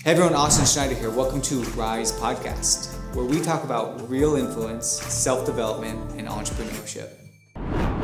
Hey everyone, Austin Schneider here. Welcome to Rise Podcast, where we talk about real influence, self-development, and entrepreneurship.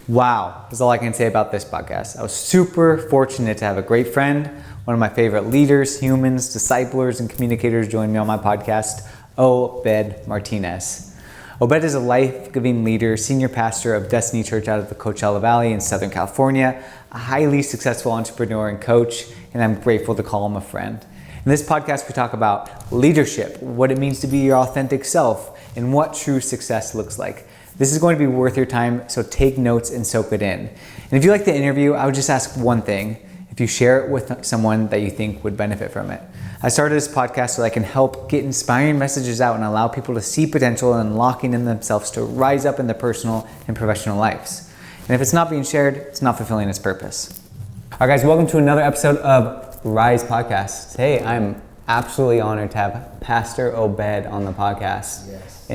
Wow, that's all I can say about this podcast. I was super fortunate to have a great friend, one of my favorite leaders, humans, disciplers, and communicators join me on my podcast, Obed Martinez. Obed is a life-giving leader, senior pastor of Destiny Church out of the Coachella Valley in Southern California, a highly successful entrepreneur and coach, and I'm grateful to call him a friend. In this podcast, we talk about leadership, what it means to be your authentic self, and what true success looks like. This is going to be worth your time, so take notes and soak it in. And if you like the interview, I would just ask one thing. If you share it with someone that you think would benefit from it. I started this podcast so I can help get inspiring messages out and allow people to see potential and unlocking in themselves to rise up in their personal and professional lives. And if it's not being shared, it's not fulfilling its purpose. All right, guys, welcome to another episode of Rise Podcast. Today, I'm absolutely honored to have Pastor Obed on the podcast. Yes.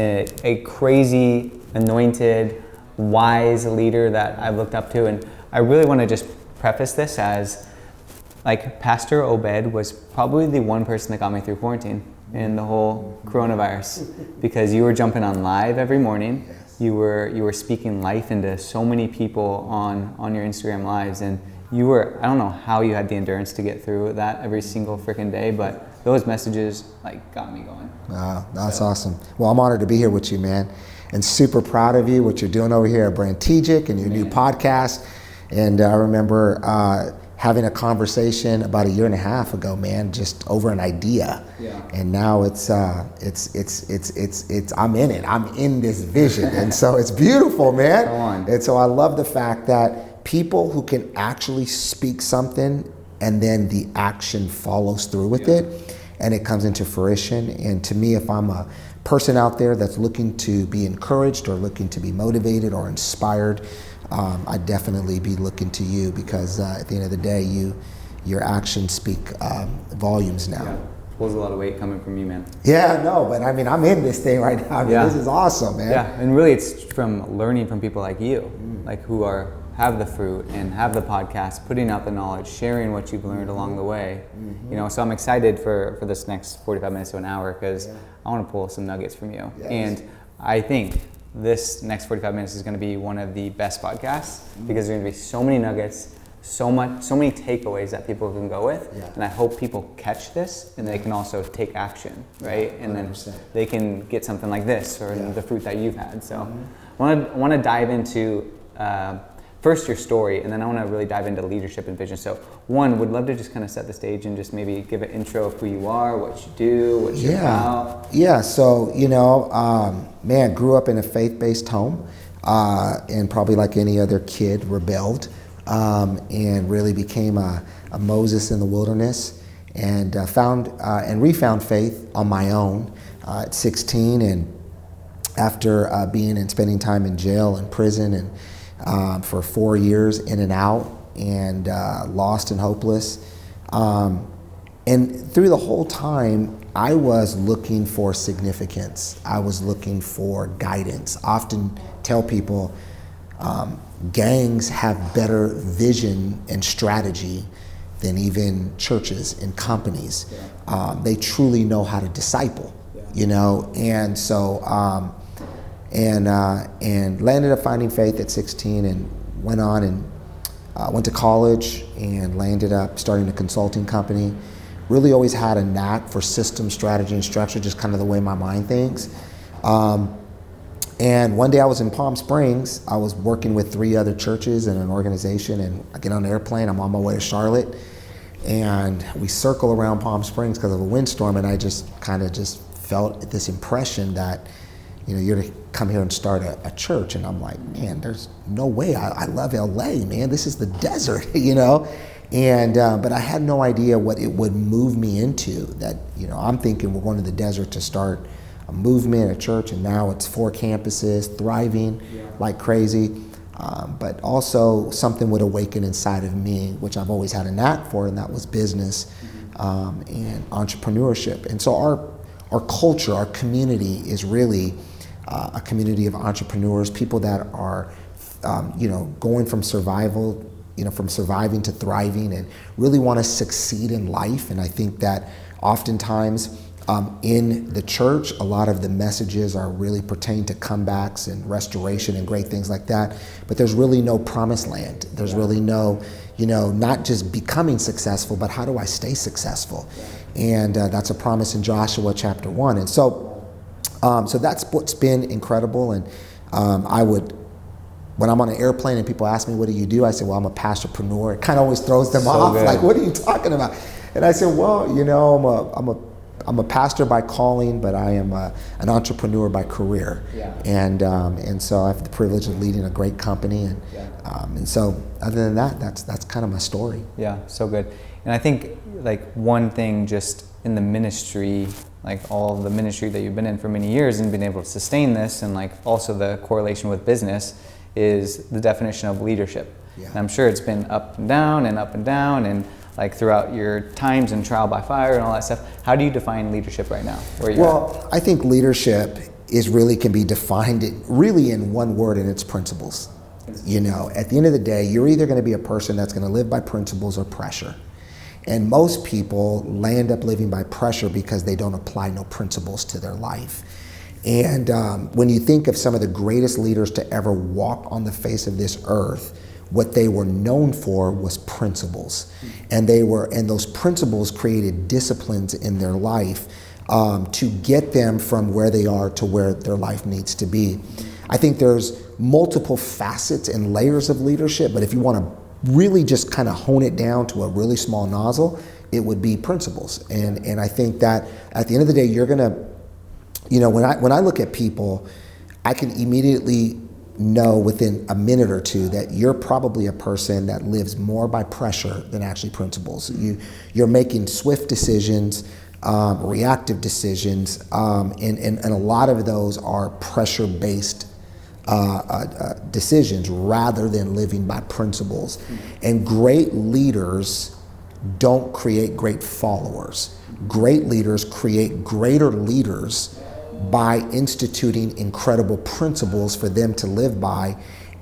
A crazy, anointed, wise leader that I've looked up to. And I really want to just preface this as, Pastor Obed was probably the one person that got me through quarantine and the whole coronavirus, because you were jumping on live every morning. Yes. You were speaking life into so many people on your Instagram lives, and I don't know how you had the endurance to get through that every single freaking day, but those messages got me going. Wow, that's awesome. Well, I'm honored to be here with you, man, and super proud of you, what you're doing over here at Brantegic and your new podcast. And I remember having a conversation about a year and a half ago, man, just over an idea. Yeah. And now it's I'm in it. I'm in this vision, and so it's beautiful, man. Go on. And so I love the fact that people who can actually speak something and then the action follows through with it and it comes into fruition. And to me, if I'm a person out there that's looking to be encouraged or looking to be motivated or inspired, I'd definitely be looking to you, because at the end of the day, your actions speak volumes now. Yeah. Pulls a lot of weight coming from you, man. Yeah, no, but I'm in this thing right now. This is awesome, man. Yeah, and really it's from learning from people like you, who have the fruit and have the podcast, putting out the knowledge, sharing what you've learned along the way. Mm-hmm. So I'm excited for this next 45 minutes to an hour, because I want to pull some nuggets from you. Yes. And I think this next 45 minutes is going to be one of the best podcasts, because there's going to be so many nuggets, so many takeaways that people can go with. Yeah. And I hope people catch this and they can also take action, right? And 100%. Then they can get something like this or the fruit that you've had. So I want to dive into first your story, and then I want to really dive into leadership and vision. So would love to just kind of set the stage and just maybe give an intro of who you are, what you do, what you're about. Yeah, so, grew up in a faith-based home, and probably like any other kid, rebelled, and really became a Moses in the wilderness, and found and refound faith on my own at 16, and after being and spending time in jail and prison and for 4 years in and out, and lost and hopeless. And through the whole time, I was looking for significance. I was looking for guidance. I often tell people, gangs have better vision and strategy than even churches and companies. They truly know how to disciple, and so and landed up finding faith at 16, and went on and went to college and landed up starting a consulting company. Really always had a knack for system, strategy, and structure, just kind of the way my mind thinks. And one day I was in Palm Springs. I was working with 3 other churches and an organization, and I get on an airplane. I'm on my way to Charlotte, and we circle around Palm Springs because of a windstorm, and I just felt this impression that, you're to come here and start a church. And I'm like, man, there's no way. I love LA, man. This is the desert, And but I had no idea what it would move me into. That, I'm thinking we're going to the desert to start a movement, a church, and now it's 4 campuses, thriving like crazy. But also something would awaken inside of me, which I've always had a knack for, and that was business and entrepreneurship. And so our culture, our community is really a community of entrepreneurs, people that are, going from surviving to thriving, and really want to succeed in life. And I think that Oftentimes in the church, a lot of the messages are really pertain to comebacks and restoration and great things like that, but there's really no promised land. There's really no, not just becoming successful, but how do I stay successful? And that's a promise in Joshua chapter 1. And so that's what's been incredible. And when I'm on an airplane and people ask me, what do you do? I say, well, I'm a pastorpreneur. It kind of always throws them off. Good. Like, what are you talking about? And I said, well, I'm a pastor by calling, but I am an entrepreneur by career. Yeah. And so I have the privilege of leading a great company. And so other than that, that's kind of my story. Yeah, so good. And I think like one thing just in the ministry, like all of the ministry that you've been in for many years and been able to sustain this, and like also the correlation with business, is the definition of leadership. Yeah. And I'm sure it's been up and down and like throughout your times and trial by fire and all that stuff. How do you define leadership right now? Well, I think leadership can be defined really in one word, and it's principles. At the end of the day, you're either going to be a person that's going to live by principles or pressure. And most people land up living by pressure because they don't apply no principles to their life. And when you think of some of the greatest leaders to ever walk on the face of this earth, what they were known for was principles. And those principles created disciplines in their life to get them from where they are to where their life needs to be. I think there's multiple facets and layers of leadership, but if you want to really just kind of hone it down to a really small nozzle, it would be principles. And I think that at the end of the day, you're going to, when I look at people, I can immediately know within a minute or two that you're probably a person that lives more by pressure than actually principles. You're making swift decisions, reactive decisions, and a lot of those are pressure-based decisions rather than living by principles. And great leaders don't create great followers. Great leaders create greater leaders by instituting incredible principles for them to live by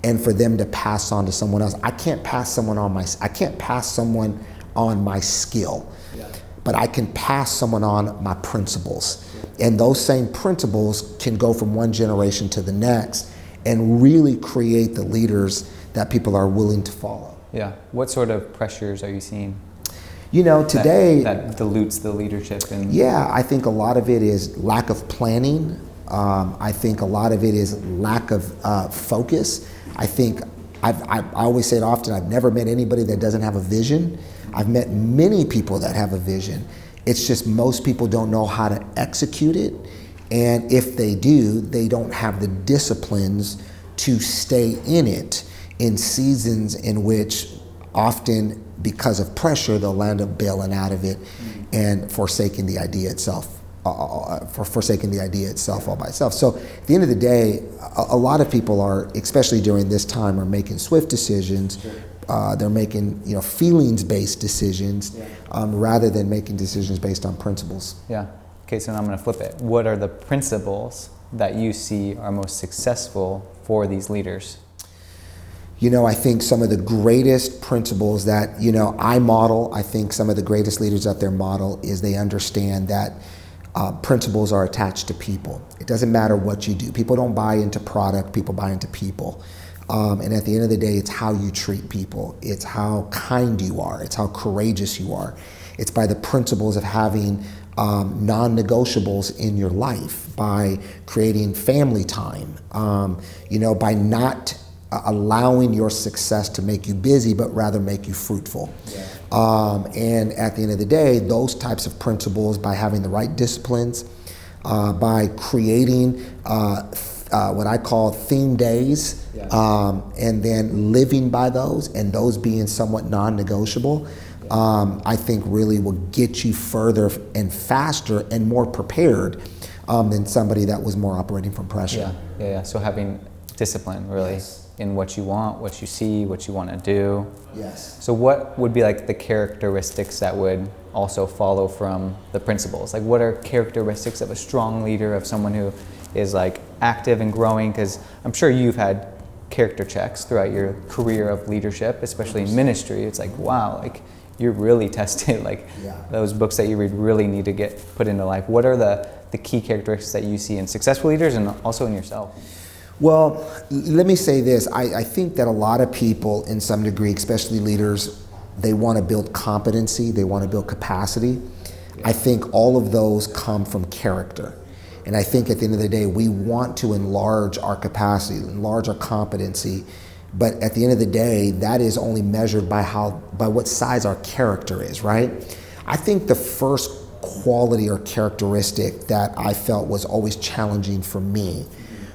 and for them to pass on to someone else. I can't pass someone on my skill, but I can pass someone on my principles. And those same principles can go from one generation to the next and really create the leaders that people are willing to follow. Yeah. What sort of pressures are you seeing? Today that dilutes the leadership. I think a lot of it is lack of planning. I think a lot of it is lack of focus. I think I always say it often, I've never met anybody that doesn't have a vision. I've met many people that have a vision. It's just most people don't know how to execute it. And if they do, they don't have the disciplines to stay in it in seasons in which often because of pressure, they'll end up bailing out of it and forsaking the idea itself all by itself. So at the end of the day, a lot of people are, especially during this time, are making swift decisions. They're making feelings-based decisions rather than making decisions based on principles. Yeah. Okay, so now I'm going to flip it. What are the principles that you see are most successful for these leaders? I think some of the greatest principles that, I model, I think some of the greatest leaders out there model is they understand that principles are attached to people. It doesn't matter what you do. People don't buy into product, people buy into people. And at the end of the day, it's how you treat people. It's how kind you are. It's how courageous you are. It's by the principles of having non-negotiables in your life, by creating family time, by not allowing your success to make you busy, but rather make you fruitful. Yeah. And at the end of the day, those types of principles, by having the right disciplines, by creating what I call theme days, and then living by those, and those being somewhat non-negotiable, I think really will get you further and faster and more prepared than somebody that was more operating from pressure. Yeah. So having discipline, really. Yes. In what you want, what you see, what you want to do. Yes. So what would be like the characteristics that would also follow from the principles? Like what are characteristics of a strong leader, of someone who is like active and growing? Because I'm sure you've had character checks throughout your career of leadership, especially in ministry. It's like, wow, like you're really tested. Like those books that you read really need to get put into life. What are the key characteristics that you see in successful leaders and also in yourself? Well, let me say this. I think that a lot of people, in some degree, especially leaders, they want to build competency, they want to build capacity. I think all of those come from character. And I think at the end of the day, we want to enlarge our capacity, enlarge our competency. But at the end of the day, that is only measured by what size our character is, right? I think the first quality or characteristic that I felt was always challenging for me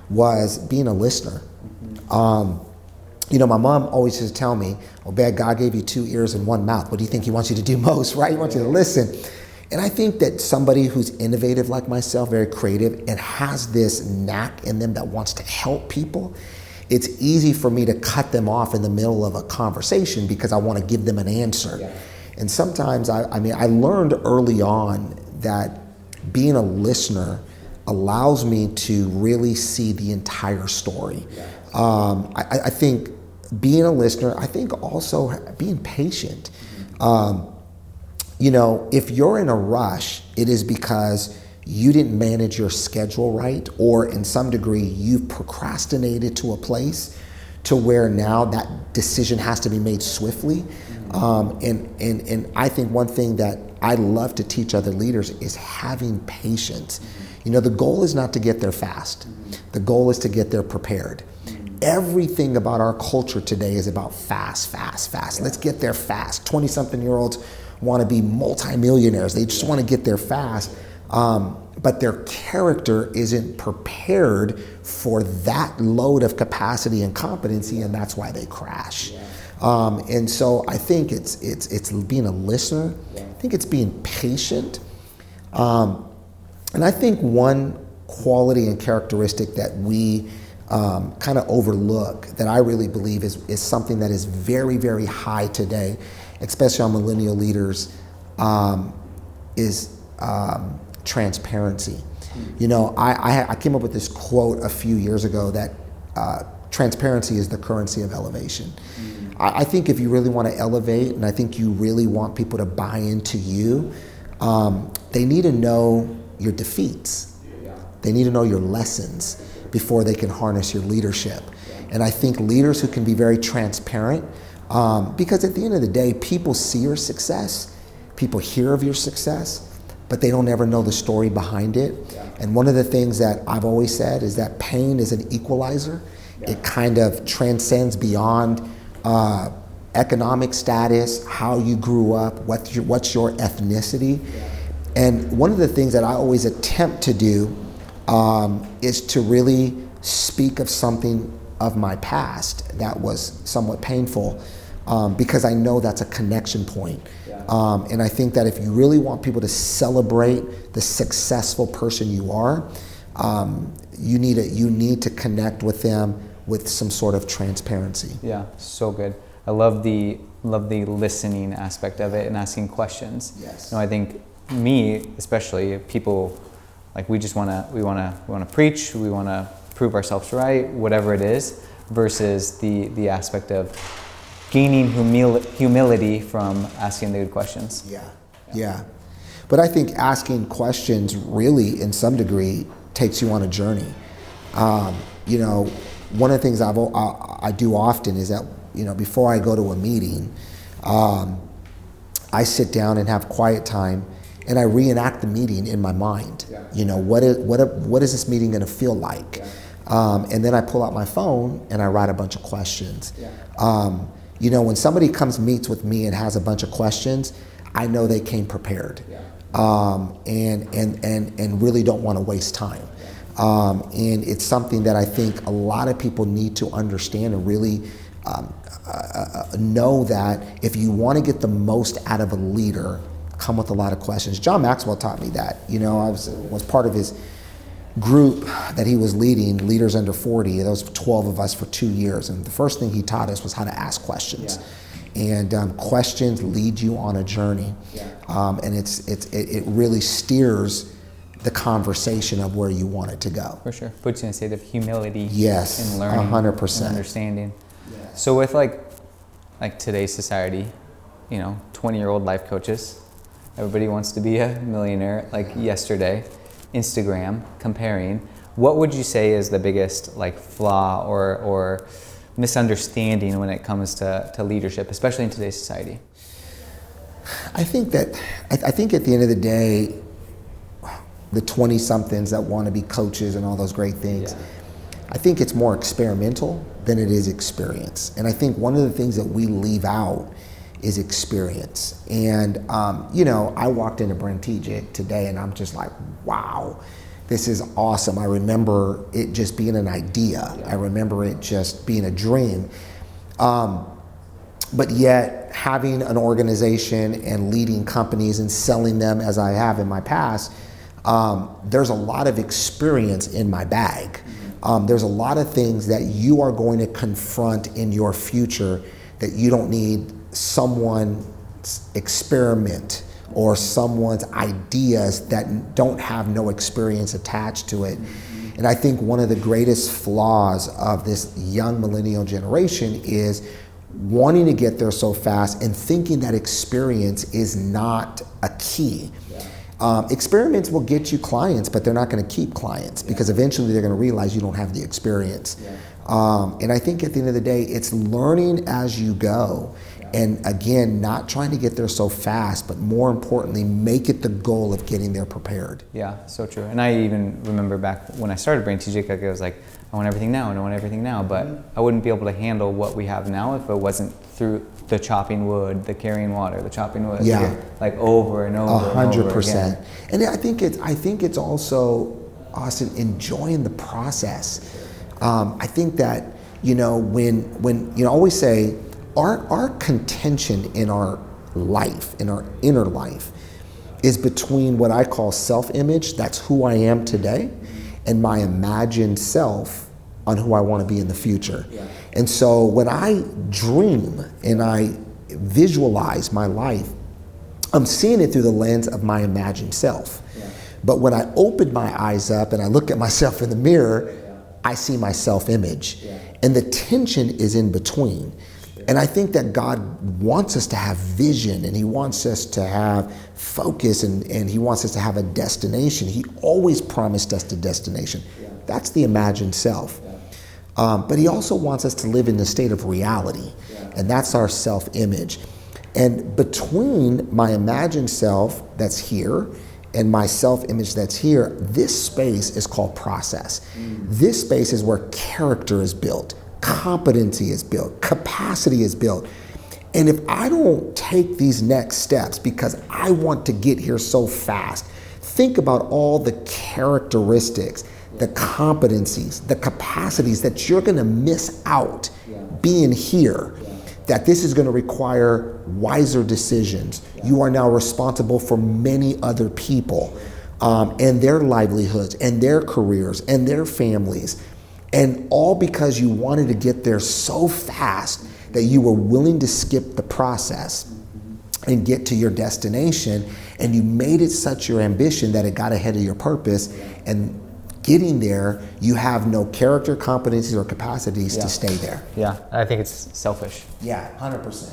was being a listener. My mom always used to tell me, Obed, God gave you 2 ears and 1 mouth. What do you think he wants you to do most, right? He wants you to listen. And I think that somebody who's innovative like myself, very creative, and has this knack in them that wants to help people, it's easy for me to cut them off in the middle of a conversation because I want to give them an answer. Yeah. And sometimes, I learned early on that being a listener allows me to really see the entire story. Yeah. I think being a listener, I think also being patient. If you're in a rush, it is because you didn't manage your schedule right, or in some degree, you've procrastinated to a place to where now that decision has to be made swiftly. And I think one thing that I love to teach other leaders is having patience. The goal is not to get there fast. The goal is to get there prepared. Everything about our culture today is about fast. Let's get there fast. 20-something-year-olds want to be multimillionaires. They just want to get there fast. But their character isn't prepared for that load of capacity and competency, and that's why they crash. And so I think it's being a listener. I think it's being patient. And I think one quality and characteristic that we kind of overlook, that I really believe is something that is very, very high today, especially on millennial leaders, is transparency. I came up with this quote a few years ago that transparency is the currency of elevation. I think if you really want to elevate, and I think you really want people to buy into you, they need to know your defeats. They need to know your lessons before they can harness your leadership. And I think leaders who can be very transparent, because at the end of the day, people see your success, people hear of your success, but they don't ever know the story behind it. And one of the things that I've always said is that pain is an equalizer. It kind of transcends beyond economic status, how you grew up, what's your ethnicity. And one of the things that I always attempt to do is to really speak of something of my past that was somewhat painful, because I know that's a connection point. And I think that if you really want people to celebrate the successful person you are, you need to connect with them with some sort of transparency. Yeah, so good. I love the listening aspect of it and asking questions. Yes. I think me especially, people like we want to preach, we want to prove ourselves right, whatever it is, versus the aspect of gaining humility from asking the good questions. Yeah. But I think asking questions really, in some degree, takes you on a journey. One of the things I do often is that, before I go to a meeting, I sit down and have quiet time, and I reenact the meeting in my mind. What is this meeting going to feel like? And then I pull out my phone and I write a bunch of questions. When somebody meets with me and has a bunch of questions, I know they came prepared, and really don't want to waste time. And it's something that I think a lot of people need to understand and really know that if you want to get the most out of a leader, come with a lot of questions. John Maxwell taught me that. I was part of his group that he was leading, Leaders Under 40. There was 12 of us for 2 years. And the first thing he taught us was how to ask questions. And questions lead you on a journey. And it really steers the conversation of where you want it to go. For sure. Puts you in a state of humility. Yes, and learning. 100%. And understanding. Yes. So with like today's society, 20-year-old life coaches. Everybody wants to be a millionaire like yesterday. Instagram, comparing. What would you say is the biggest like flaw or misunderstanding when it comes to leadership, especially in today's society? I think at the end of the day, the 20-somethings that want to be coaches and all those great things, I think it's more experimental than it is experience. And I think one of the things that we leave out is experience. And, I walked into Brentigic today and I'm just like, wow, this is awesome. I remember it just being an idea. I remember it just being a dream. But yet having an organization and leading companies and selling them as I have in my past, there's a lot of experience in my bag. There's a lot of things that you are going to confront in your future that you don't need someone's experiment or someone's ideas that don't have no experience attached to it. And I think one of the greatest flaws of this young millennial generation is wanting to get there so fast and thinking that experience is not a key. Experiments will get you clients, but they're not going to keep clients because eventually they're going to realize you don't have the experience. And I think at the end of the day, it's learning as you go. And again, not trying to get there so fast, but more importantly, make it the goal of getting there prepared. Yeah, so true. And I even remember back when I started Brentigic, I was like, I want everything now, and I want everything now. But I wouldn't be able to handle what we have now if it wasn't through the chopping wood, the carrying water, the chopping wood, like over and over 100%. And over again. And I think it's also, Austin, enjoying the process. I think that, when I always say, our contention in our life, in our inner life, is between what I call self-image, that's who I am today, and my imagined self on who I want to be in the future. And so when I dream and I visualize my life, I'm seeing it through the lens of my imagined self. But when I open my eyes up and I look at myself in the mirror, I see my self-image. And the tension is in between. And I think that God wants us to have vision, and He wants us to have focus, and He wants us to have a destination. He always promised us the destination. That's the imagined self. But He also wants us to live in the state of reality, and that's our self-image. And between my imagined self that's here and my self-image that's here, this space is called process. This space is where character is built, competency is built, capacity is built. And if I don't take these next steps because I want to get here so fast, think about all the characteristics, the competencies, the capacities that you're going to miss out being here. That this is going to require wiser decisions. You are now responsible for many other people and their livelihoods and their careers and their families. And all because you wanted to get there so fast that you were willing to skip the process and get to your destination, and you made it such your ambition that it got ahead of your purpose. And getting there, you have no character, competencies, or capacities to stay there. Yeah, I think it's selfish. Yeah, 100%.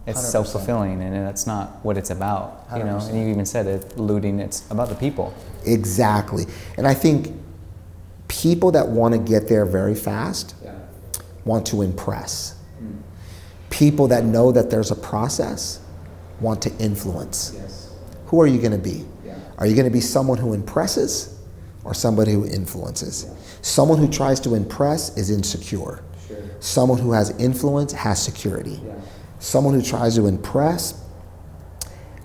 It's 100%. Self-fulfilling, and that's not what it's about. 100%. And you even said it, looting, it's about the people. Exactly. And I think people that want to get there very fast want to impress. People that know that there's a process want to influence. Who are you going to be? Are you going to be someone who impresses or somebody who influences? Someone who tries to impress is insecure. Someone who has influence has security. Someone who tries to impress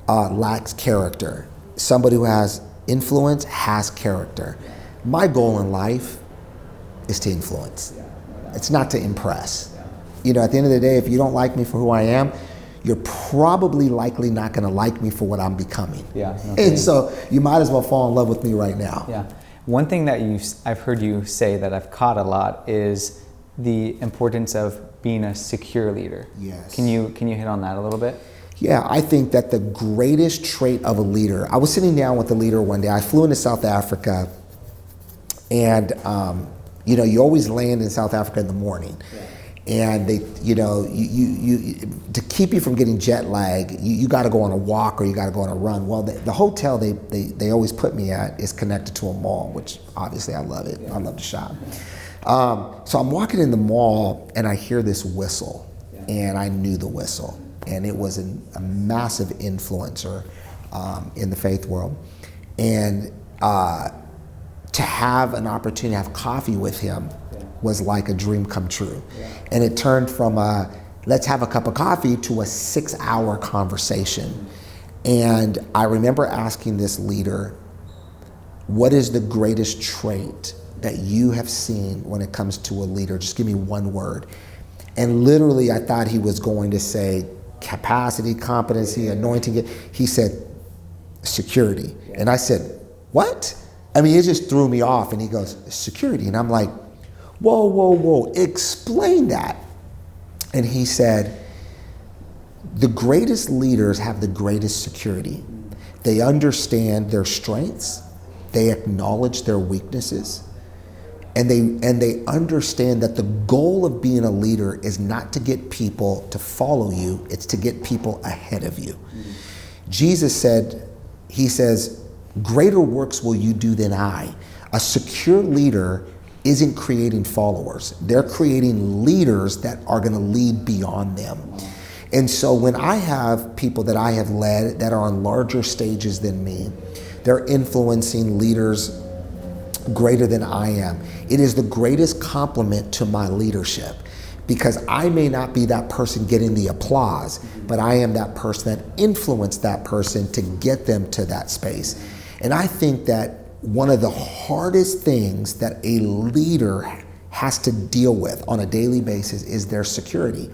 lacks character. Somebody who has influence has character. My goal in life is to influence. It's not to impress. At the end of the day, if you don't like me for who I am, you're probably likely not going to like me for what I'm becoming. And so you might as well fall in love with me right now. One thing that I've heard you say that I've caught a lot is the importance of being a secure leader. Can you hit on that a little bit? Yeah, I think that the greatest trait of a leader, I was sitting down with a leader one day. I flew into South Africa, and you always land in South Africa in the morning. And they, you to keep you from getting jet lag, you got to go on a walk or you got to go on a run. Well, the hotel they always put me at is connected to a mall, which obviously I love it. I love to shop. So I'm walking in the mall and I hear this whistle, and I knew the whistle, and it was a massive influencer in the faith world, and to have an opportunity to have coffee with him was like a dream come true. And it turned from let's have a cup of coffee to a 6-hour conversation. And I remember asking this leader, what is the greatest trait that you have seen when it comes to a leader? Just give me one word. And literally I thought he was going to say capacity, competency, anointing. He said security. And I said, what? I mean, it just threw me off. And he goes, security. And I'm like, whoa, explain that. And he said, the greatest leaders have the greatest security. They understand their strengths, they acknowledge their weaknesses, and they understand that the goal of being a leader is not to get people to follow you, it's to get people ahead of you. Jesus said, he says, greater works will you do than I. A secure leader isn't creating followers. They're creating leaders that are going to lead beyond them. And so when I have people that I have led that are on larger stages than me, they're influencing leaders greater than I am. It is the greatest compliment to my leadership, because I may not be that person getting the applause, but I am that person that influenced that person to get them to that space. And I think that one of the hardest things that a leader has to deal with on a daily basis is their security.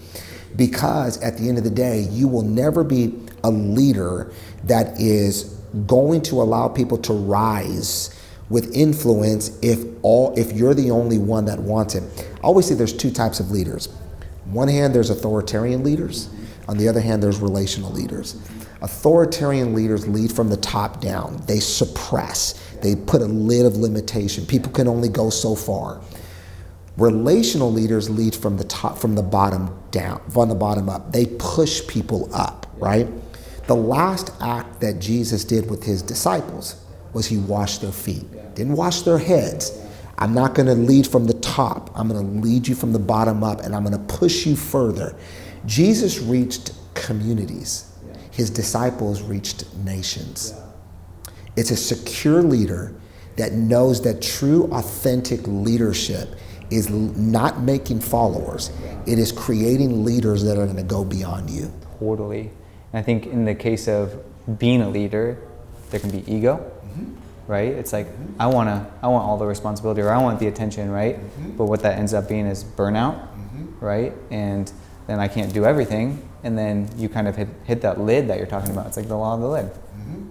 Because at the end of the day, you will never be a leader that is going to allow people to rise with influence if you're the only one that wants it. I always say there's two types of leaders. On one hand, there's authoritarian leaders. On the other hand, there's relational leaders. Authoritarian leaders lead from the top down. They suppress. They put a lid of limitation. People can only go so far. Relational leaders lead from the top, from the bottom down, from the bottom up. They push people up, right? The last act that Jesus did with his disciples was he washed their feet. Didn't wash their heads. I'm not going to lead from the top. I'm going to lead you from the bottom up, and I'm going to push you further. Jesus reached communities. His disciples reached nations. It's a secure leader that knows that true, authentic leadership is not making followers. It is creating leaders that are going to go beyond you. Totally. And I think in the case of being a leader, there can be ego, right? It's like, I want all the responsibility, or I want the attention, right? But what that ends up being is burnout, right? And then I can't do everything. And then you kind of hit that lid that you're talking about. It's like the law of the lid.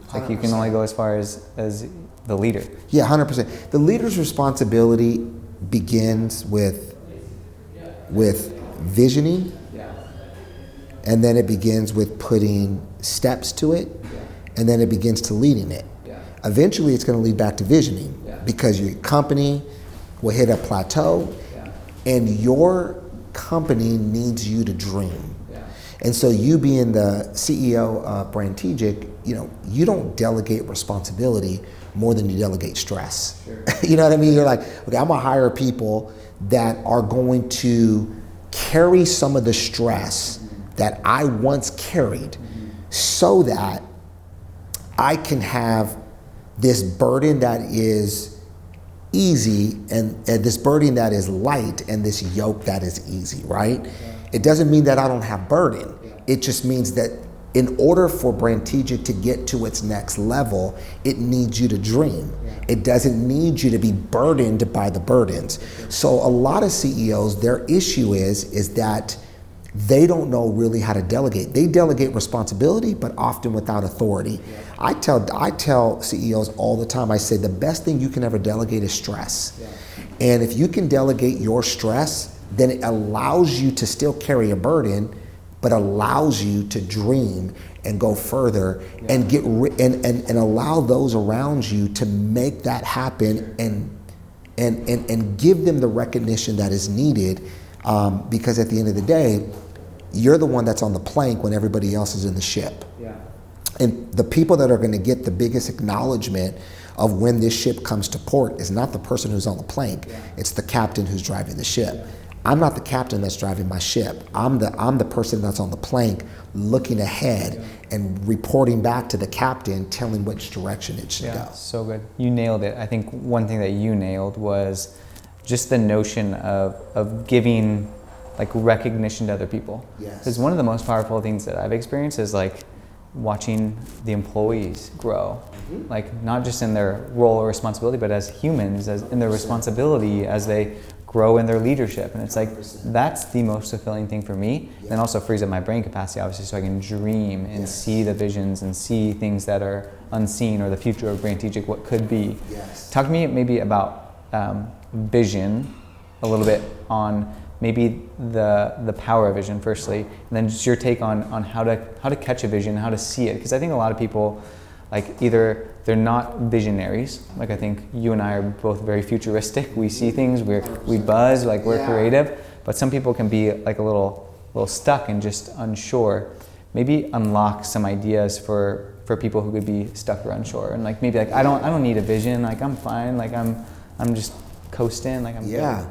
It's like you can only go as far as the leader. Yeah, 100%. The leader's responsibility begins with visioning, and then it begins with putting steps to it, and then it begins to leading it. Eventually it's going to lead back to visioning, because your company will hit a plateau, and your company needs you to dream. And so you being the CEO of Brantegic, you don't delegate responsibility more than you delegate stress. Sure. You know what I mean? You're like, okay, I'm gonna hire people that are going to carry some of the stress that I once carried, so that I can have this burden that is easy and this burden that is light and this yoke that is easy, right? It doesn't mean that I don't have burden. It just means that in order for Brantegic to get to its next level, it needs you to dream. It doesn't need you to be burdened by the burdens. So a lot of CEOs, their issue is that they don't know really how to delegate. They delegate responsibility, but often without authority. I tell CEOs all the time, I say the best thing you can ever delegate is stress. And if you can delegate your stress, then it allows you to still carry a burden, but allows you to dream and go further and get and allow those around you to make that happen and give them the recognition that is needed Because at the end of the day, you're the one that's on the plank when everybody else is in the ship. Yeah. And the people that are going to get the biggest acknowledgement of when this ship comes to port is not the person who's on the plank. Yeah. It's the captain who's driving the ship. I'm not the captain that's driving my ship. I'm the person that's on the plank looking ahead and reporting back to the captain, telling which direction it should go. So good. You nailed it. I think one thing that you nailed was just the notion of giving like recognition to other people. Yes. Because one of the most powerful things that I've experienced is like watching the employees grow. Like not just in their role or responsibility, but as humans, as in their responsibility as they grow in their leadership. And it's like, that's the most fulfilling thing for me. And also frees up my brain capacity, obviously, so I can dream and see the visions and see things that are unseen or the future of Brain Strategic, what could be. Talk to me maybe about vision a little bit, on maybe the power of vision firstly, and then just your take on how to catch a vision, how to see it. Because I think a lot of people, like either they're not visionaries, like I think you and I are both very futuristic. We see things, we buzz, like we're creative, but some people can be like a little stuck and just unsure. Maybe unlock some ideas for people who could be stuck or unsure, and like maybe like I don't need a vision, like I'm fine, like I'm just coasting, like I'm good.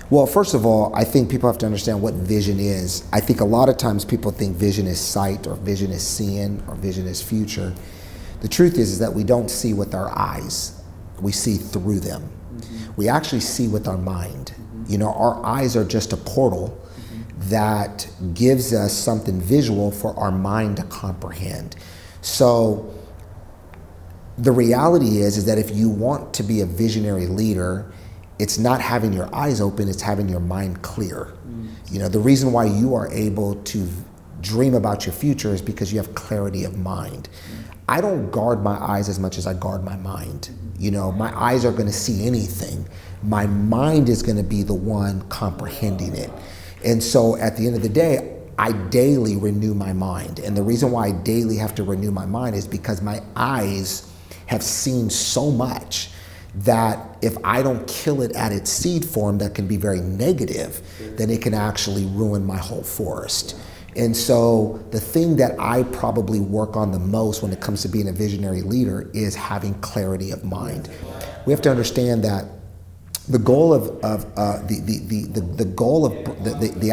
Well, first of all, I think people have to understand what vision is. I think a lot of times people think vision is sight, or vision is seeing, or vision is future. The truth is that we don't see with our eyes. We see through them. We actually see with our mind. You know, our eyes are just a portal that gives us something visual for our mind to comprehend. So the reality is that if you want to be a visionary leader, it's not having your eyes open, it's having your mind clear. You know, the reason why you are able to dream about your future is because you have clarity of mind. I don't guard my eyes as much as I guard my mind. You know, my eyes are going to see anything. My mind is going to be the one comprehending it. And so at the end of the day, I daily renew my mind. And the reason why I daily have to renew my mind is because my eyes have seen so much that if I don't kill it at its seed form, that can be very negative, then it can actually ruin my whole forest. And so the thing that I probably work on the most when it comes to being a visionary leader is having clarity of mind. We have to understand that the goal of the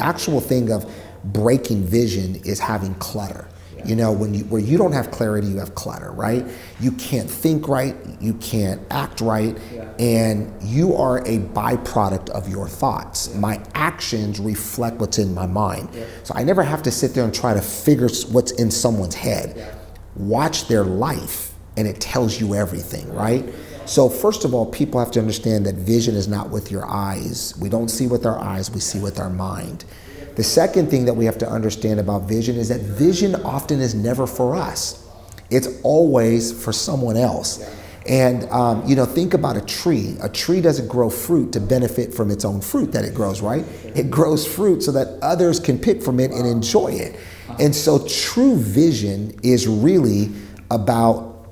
actual thing of breaking vision is having clutter. You know, where you don't have clarity, you have clutter, right? You can't think right, you can't act right, and you are a byproduct of your thoughts. My actions reflect what's in my mind. So I never have to sit there and try to figure what's in someone's head. Watch their life, and it tells you everything, right? So first of all, people have to understand that vision is not with your eyes. We don't see with our eyes, we see with our mind. The second thing that we have to understand about vision is that vision often is never for us. It's always for someone else. And you know, think about a tree. A tree doesn't grow fruit to benefit from its own fruit that it grows, right? It grows fruit so that others can pick from it and enjoy it. And so true vision is really about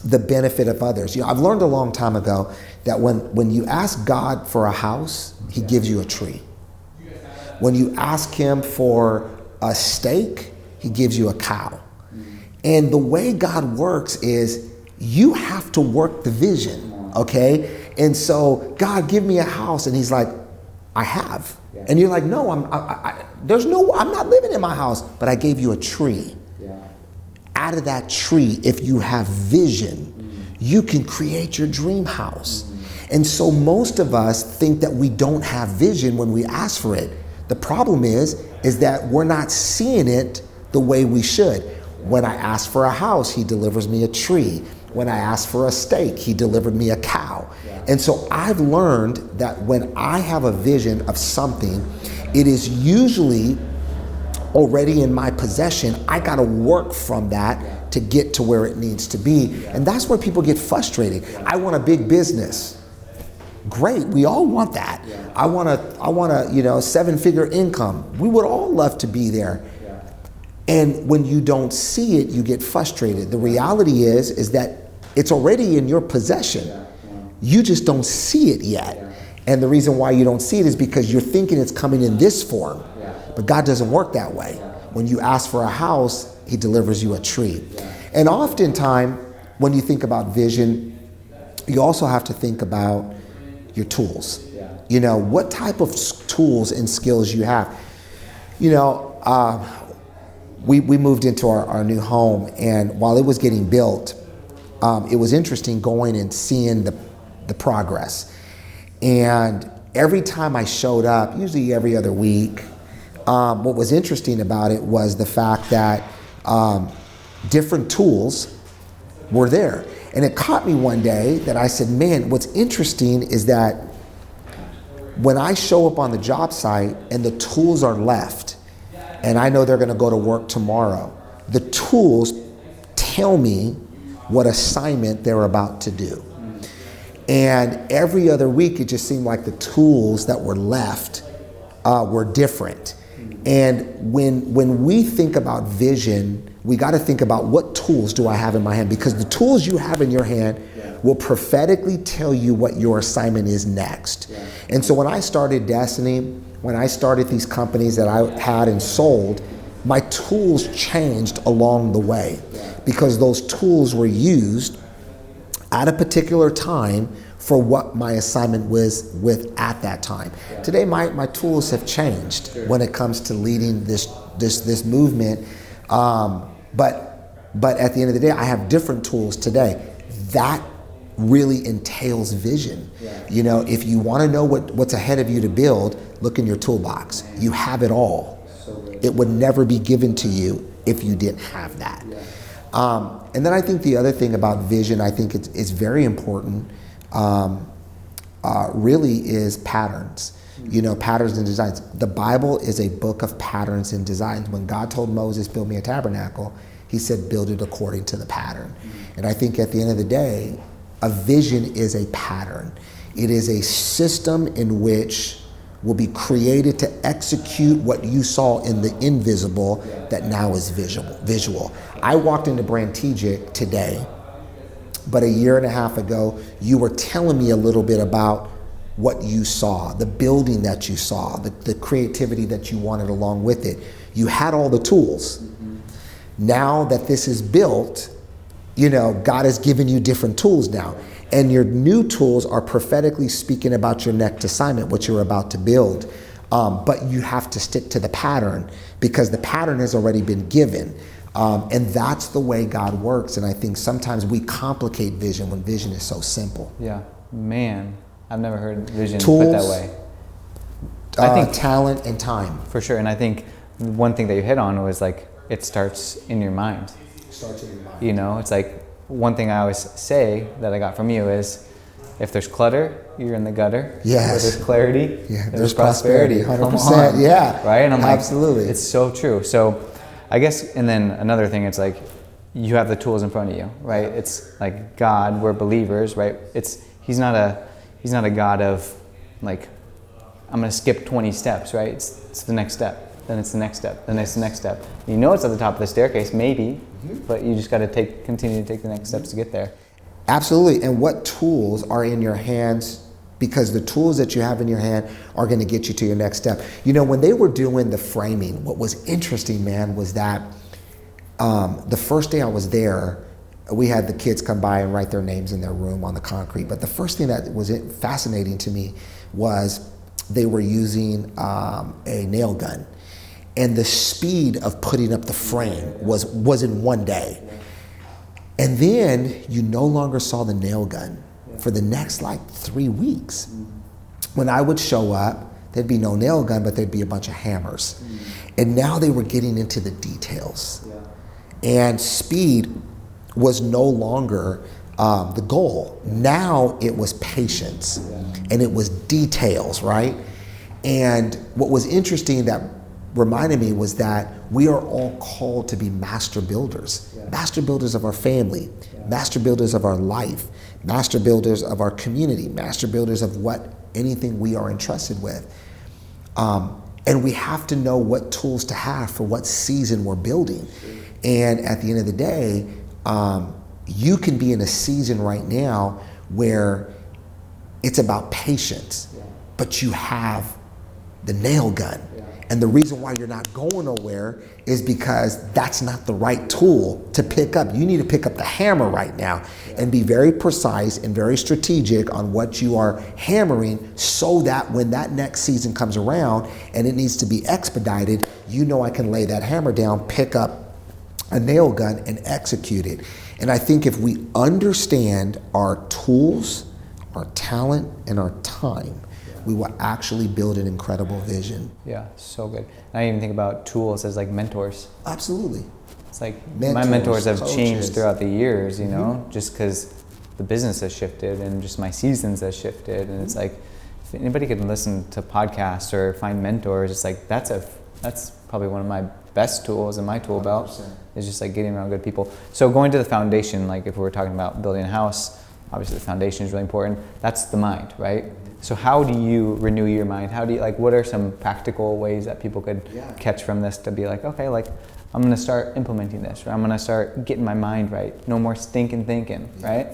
the benefit of others. You know, I've learned a long time ago that when you ask God for a house, He gives you a tree. When you ask Him for a steak, He gives you a cow. And the way God works is you have to work the vision, okay? And so, God, give me a house. And He's like, I have. And you're like, no, I'm not living in my house, but I gave you a tree. Out of that tree, if you have vision, you can create your dream house. And so most of us think that we don't have vision when we ask for it. The problem is that we're not seeing it the way we should. When I ask for a house, He delivers me a tree. When I ask for a steak, He delivered me a cow. And so I've learned that when I have a vision of something, it is usually already in my possession. I got to work from that to get to where it needs to be. And that's where people get frustrated. I want a big business. Great, we all want that. I want a, you know, 7-figure income. We would all love to be there. And when you don't see it, you get frustrated. The reality is that it's already in your possession. You just don't see it yet. And the reason why you don't see it is because you're thinking it's coming in this form. But God doesn't work that way. When you ask for a house, he delivers you a tree. And oftentimes, when you think about vision, you also have to think about your tools. You know, what type of tools and skills you have. You know, we moved into our new home, and while it was getting built, it was interesting going and seeing the progress. And every time I showed up, usually every other week, what was interesting about it was the fact that different tools were there. And it caught me one day that I said, man, what's interesting is that when I show up on the job site and the tools are left, and I know they're gonna go to work tomorrow, the tools tell me what assignment they're about to do. And every other week, it just seemed like the tools that were left were different. And when we think about vision, we got to think about what tools do I have in my hand, because the tools you have in your hand will prophetically tell you what your assignment is next. And so when I started Destiny, when I started these companies that I had and sold, my tools changed along the way, because those tools were used at a particular time for what my assignment was with at that time. Today, my tools have changed when it comes to leading this movement. But at the end of the day, I have different tools today. That really entails vision. You know, if you want to know what's ahead of you to build, look in your toolbox. You have it all. It would never be given to you if you didn't have that. And then I think the other thing about vision, I think it's very important, really is patterns. You know, patterns and designs. The Bible is a book of patterns and designs. When God told Moses, build me a tabernacle, he said, build it according to the pattern. And I think at the end of the day, a vision is a pattern. It is a system in which will be created to execute what you saw in the invisible that now is visual. I walked into Brantegic today, but a year and a half ago, you were telling me a little bit about what you saw, the building that you saw, the creativity that you wanted along with it. You had all the tools. Now that this is built, you know, God has given you different tools now. And your new tools are prophetically speaking about your next assignment, what you're about to build. But you have to stick to the pattern, because the pattern has already been given. And that's the way God works. And I think sometimes we complicate vision when vision is so simple. Yeah, man, I've never heard vision Tools, put that way. I think talent and time. For sure. And I think one thing that you hit on was like, it starts in your mind. Starts in your mind. You know, it's like, one thing I always say that I got from you is, if there's clutter, you're in the gutter. Yes. Where there's clarity, there's prosperity. 100%. Yeah. Right? And I'm absolutely. Like, it's so true. So I guess, and then another thing, it's like, you have the tools in front of you, right? It's like God, we're believers, right? He's not a God of like, I'm gonna skip 20 steps, right? It's the next step. Then it's the next step, then it's the next step. You know it's at the top of the staircase, maybe, but you just got to continue to take the next steps to get there. Absolutely. And what tools are in your hands? Because the tools that you have in your hand are going to get you to your next step. You know, when they were doing the framing, what was interesting, man, was that the first day I was there, we had the kids come by and write their names in their room on the concrete. But the first thing that was fascinating to me was they were using a nail gun. And the speed of putting up the frame was in one day. And then you no longer saw the nail gun for the next like 3 weeks. When I would show up, there'd be no nail gun, but there'd be a bunch of hammers. And now they were getting into the details. And speed was no longer the goal. Now it was patience and it was details, right? And what was interesting that reminded me was that we are all called to be master builders. Master builders of our family, master builders of our life, master builders of our community, master builders of anything we are entrusted with. And we have to know what tools to have for what season we're building. And at the end of the day, you can be in a season right now where it's about patience. but you have the nail gun. And the reason why you're not going nowhere is because that's not the right tool to pick up. You need to pick up the hammer right now and be very precise and very strategic on what you are hammering, so that when that next season comes around and it needs to be expedited, you know I can lay that hammer down, pick up a nail gun and execute it. And I think if we understand our tools, our talent, and our time, we will actually build an incredible vision. Yeah, so good. And I even think about tools as like mentors. Absolutely. It's like Mentors, my mentors have coaches. changed throughout the years, you know, just because the business has shifted and just my seasons has shifted. And it's like, if anybody can listen to podcasts or find mentors, it's like, that's probably one of my best tools in my tool belt 100%. is just like getting around good people. So going to the foundation, like if we're talking about building a house, obviously the foundation is really important. That's the mind, right? So how do you renew your mind? How do you, like, what are some practical ways that people could catch from this to be like, okay, like I'm gonna start implementing this, or I'm gonna start getting my mind right. No more stinking thinking, right?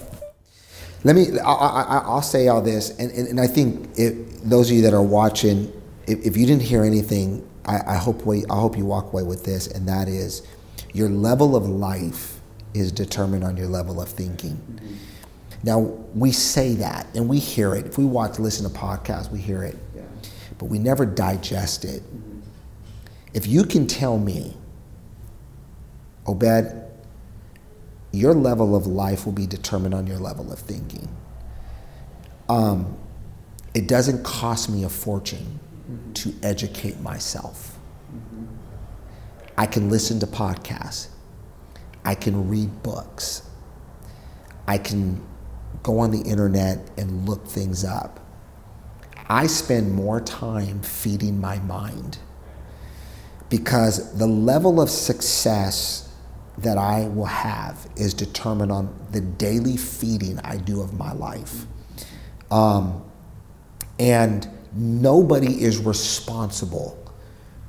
I'll say all this, and I think those of you that are watching, if you didn't hear anything, I hope you walk away with this, and that is, your level of life is determined on your level of thinking. Mm-hmm. Now, we say that, and we hear it. If we listen to podcasts, we hear it. Yeah. But we never digest it. Mm-hmm. If you can tell me, Obed, your level of life will be determined on your level of thinking. It doesn't cost me a fortune to educate myself. Mm-hmm. I can listen to podcasts. I can read books. I can go on the internet and look things up. I spend more time feeding my mind, because the level of success that I will have is determined on the daily feeding I do of my life. And nobody is responsible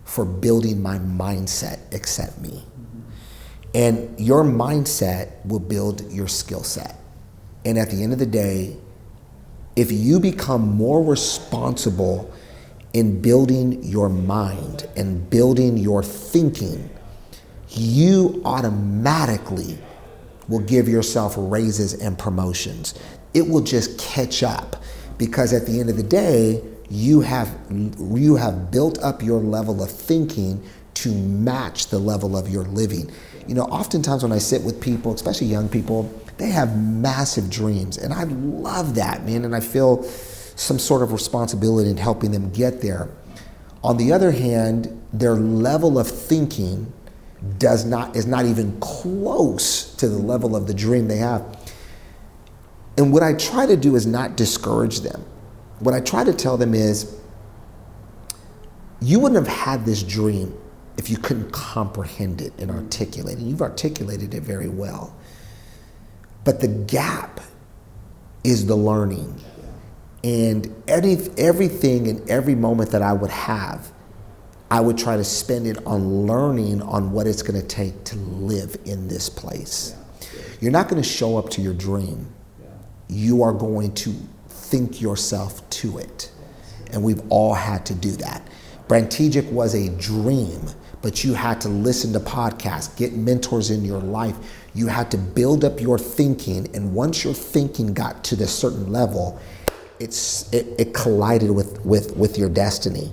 for building my mindset except me. And your mindset will build your skill set. And at the end of the day, if you become more responsible in building your mind and building your thinking, you automatically will give yourself raises and promotions. It will just catch up, because at the end of the day, you have built up your level of thinking to match the level of your living. You know, oftentimes when I sit with people, especially young people, they have massive dreams, and I love that, man, and I feel some sort of responsibility in helping them get there. On the other hand, their level of thinking is not even close to the level of the dream they have. And what I try to do is not discourage them. What I try to tell them is, you wouldn't have had this dream if you couldn't comprehend it and articulate it. You've articulated it very well. But the gap is the learning. And everything and every moment that I would have, I would try to spend it on learning on what it's going to take to live in this place. You're not going to show up to your dream. You are going to think yourself to it. And we've all had to do that. Brantegic was a dream, but you had to listen to podcasts, get mentors in your life. You had to build up your thinking, and once your thinking got to this certain level, it collided with your destiny.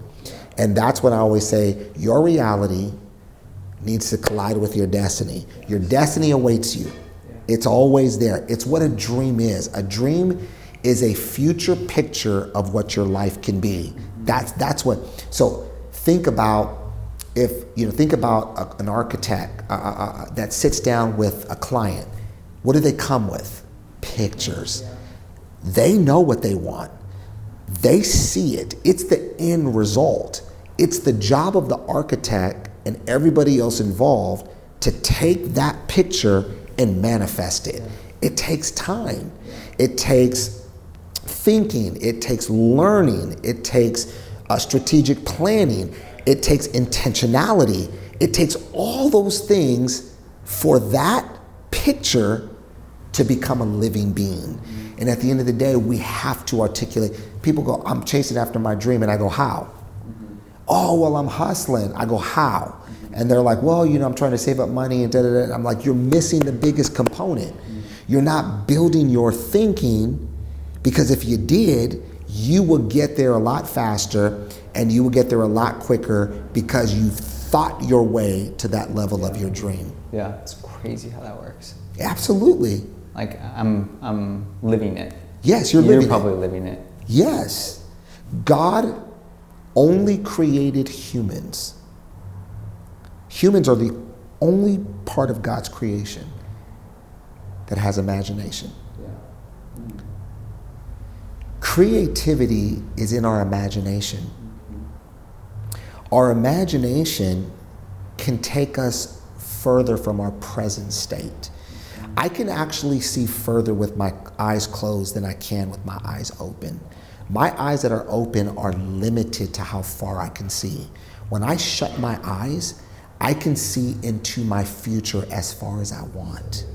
And that's what I always say, your reality needs to collide with your destiny. Your destiny awaits you. It's always there. It's what a dream is. A dream is a future picture of what your life can be. That's what. So think about an architect that sits down with a client. What do they come with? Pictures. They know what they want. They see it. It's the end result. It's the job of the architect and everybody else involved to take that picture and manifest it. It takes time. It takes thinking. It takes learning. It takes strategic planning. It takes intentionality. It takes all those things for that picture to become a living being. And at the end of the day, we have to articulate. People go, I'm chasing after my dream, and I go, how? Oh, well, I'm hustling. I go, how? And they're like, well, I'm trying to save up money and da-da-da. I'm like, you're missing the biggest component. You're not building your thinking, because if you did, you will get there a lot faster and you will get there a lot quicker because you've thought your way to that level of your dream. Yeah, it's crazy how that works. Absolutely. Like I'm living it. Yes, you're living it. You're probably living it. Yes. God only created humans. Humans are the only part of God's creation that has imagination. Creativity is in our imagination. Our imagination can take us further from our present state. I can actually see further with my eyes closed than I can with my eyes open. My eyes that are open are limited to how far I can see. When I shut my eyes, I can see into my future as far as I want.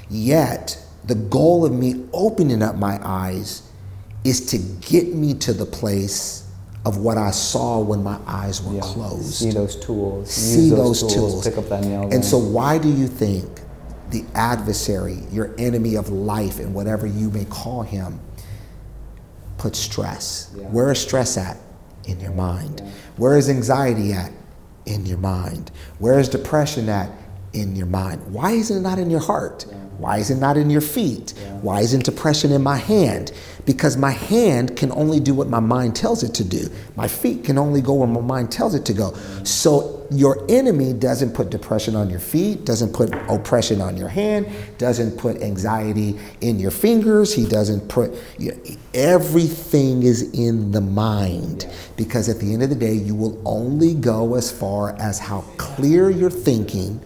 Yet, the goal of me opening up my eyes is to get me to the place of what I saw when my eyes were closed. See those tools. See those tools. Pick up that nail gun. And so why do you think the adversary, your enemy of life, and whatever you may call him, puts stress? Yeah. Where is stress at? In your mind. Where is anxiety at? In your mind. Where is depression at? In your mind. Why is it not in your heart? Why is it not in your feet? Why isn't depression in my hand? Because my hand can only do what my mind tells it to do. My feet can only go where my mind tells it to go. So your enemy doesn't put depression on your feet, doesn't put oppression on your hand, doesn't put anxiety in your fingers. He doesn't put, everything is in the mind. Because at the end of the day, you will only go as far as how clear you're thinking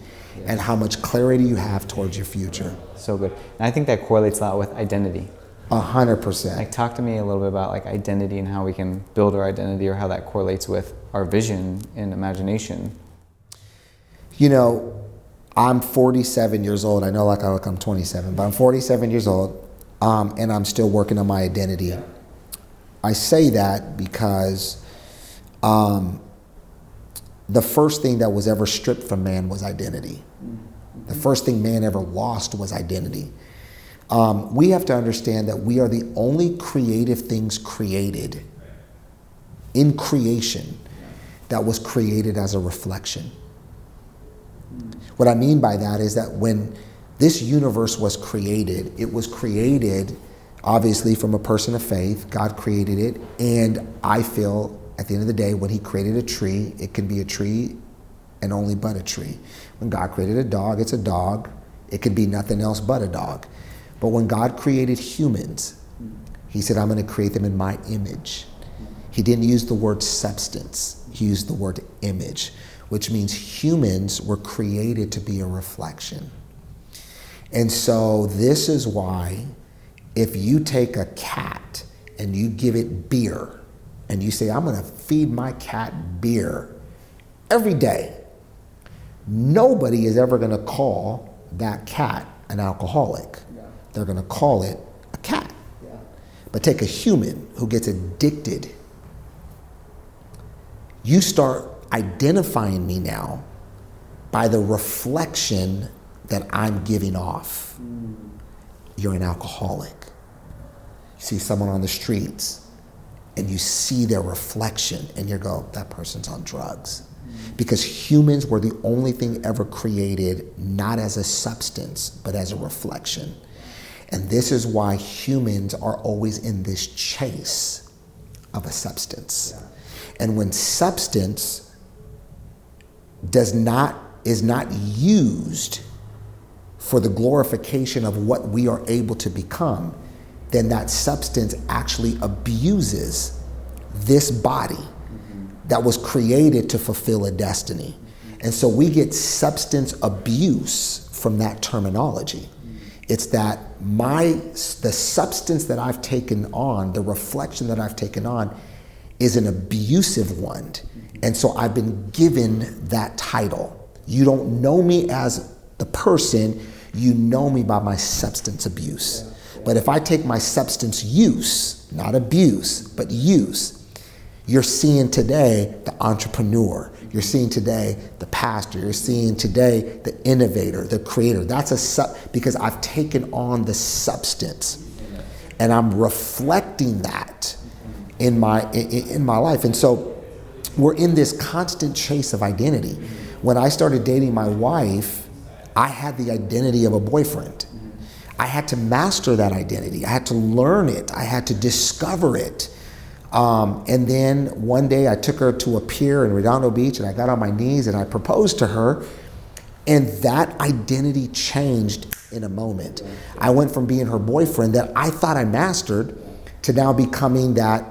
and how much clarity you have towards your future. So good. And I think that correlates a lot with identity. 100%. Like, talk to me a little bit about like identity and how we can build our identity, or how that correlates with our vision and imagination. I'm 47 years old. I know I'm 27, but I'm 47 years old, and I'm still working on my identity. I say that because the first thing that was ever stripped from man was identity. The first thing man ever lost was identity. We have to understand that we are the only creative things created in creation that was created as a reflection. What I mean by that is that when this universe was created, it was created obviously from a person of faith. God created it, and I feel at the end of the day, when he created a tree, it can be a tree and only but a tree. When God created a dog, it's a dog. It can be nothing else but a dog. But when God created humans, he said, I'm going to create them in my image. He didn't use the word substance. He used the word image, which means humans were created to be a reflection. And so this is why if you take a cat and you give it beer and you say, I'm going to feed my cat beer every day, nobody is ever going to call that cat an alcoholic. They're going to call it a cat. But take a human who gets addicted. You start identifying me now by the reflection that I'm giving off. You're an alcoholic. You see someone on the streets and you see their reflection and you go, that person's on drugs. Because humans were the only thing ever created not as a substance, but as a reflection. And this is why humans are always in this chase of a substance. And when substance is not used for the glorification of what we are able to become, then that substance actually abuses this body that was created to fulfill a destiny. And so we get substance abuse from that terminology. It's that the substance that I've taken on, the reflection that I've taken on, is an abusive one. And so I've been given that title. You don't know me as the person, you know me by my substance abuse. But if I take my substance use, not abuse, but use, you're seeing today the entrepreneur. You're seeing today the pastor. You're seeing today the innovator, the creator. That's because I've taken on the substance, and I'm reflecting that in my life. And so we're in this constant chase of identity. When I started dating my wife, I had the identity of a boyfriend. I had to master that identity. I had to learn it. I had to discover it. And then one day I took her to a pier in Redondo Beach, and I got on my knees and I proposed to her. And that identity changed in a moment. I went from being her boyfriend that I thought I mastered to now becoming that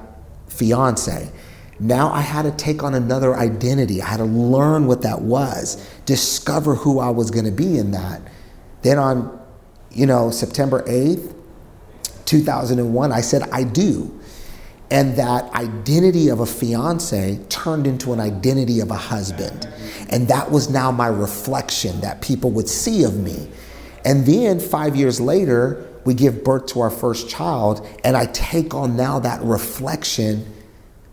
fiance. Now I had to take on another identity. I had to learn what that was, discover who I was going to be in that. Then on, September 8th, 2001, I said, I do. And that identity of a fiance turned into an identity of a husband. And that was now my reflection that people would see of me. And then 5 years later, we give birth to our first child, and I take on now that reflection